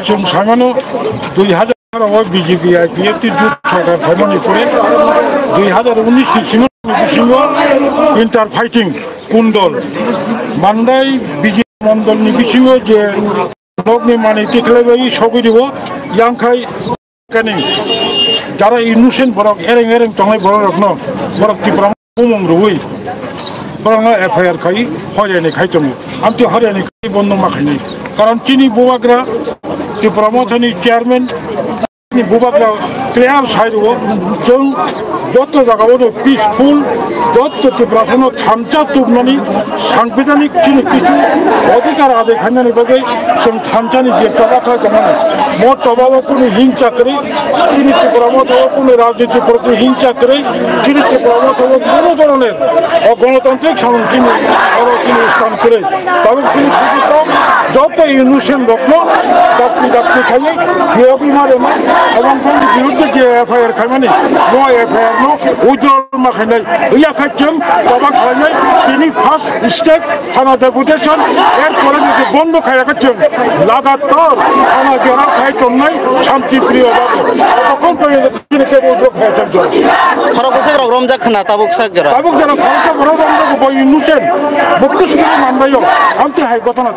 जों सामानो 2000 BJP IPFT जुट सरकार खामानि करे 2019 सिमाव इंटर फाइटिंग कुंडल मानदाय बीजेपी मंडल नि बिसिङाव जे लोकनि माने टिकलायबाय सबिदिबो यांखाय कानि जारा इनोसेंट बरक एरें एरें तंनाय बरकनो बरक तिप्रा मुं रुई बरंगा एफआईआर खाई हरियाणा खाइतमु आमति हरियाणा खाई बन्द माखायनि कारण तिनि बुवाग्रा तिप्रामथनि चेयारमैन नि बुवाग्रा क्लियार साइडो जों जत जागावो पीसफुल जत तिप्राफोरनो थामचा तुबनानि सांविधानिक चिनि किछु अधिकार आदाय खालामनायनि बागै जों थामचानि जेत्ता खालामनानै म तबाव कुनै हिंसा करै चिनि तिप्रामथाव कुनै राजनीति प्रति हिंसा करै चिनि तिप्रामथाव कोनो धरনের অগণতান্ত্রিক সংগঠন আলোচনা স্থান করে তবে চিনি সুবিধা যত ইনোসেন্ট রত্ন ডাক্তি ডাক্তি খাইয়ে থিওবি মারে না এবং কোন বিরুদ্ধে যে এফআইআর খাইমানি নো এফআইআর নো উইথড্রল মাখাইনাই ইয়া খাইচম তবা খাইনাই তিনি ফার্স্ট স্টেপ থানা ডেপুটেশন এর পরে যদি বন্ধ খাইয়া খাইচম লাগাতার থানা গেরা খাইতমনাই শান্তিপ্রিয় বাবু তখন পর্যন্ত তিনি কে উইথড্র খাইচম খরবসে রমজা খানা তাবুক সাগরা তাবুক যারা খরচা বড় বন্ধ বই ইনোসেন্ট বকুস কি মানবাইও আমতে হাই কথা না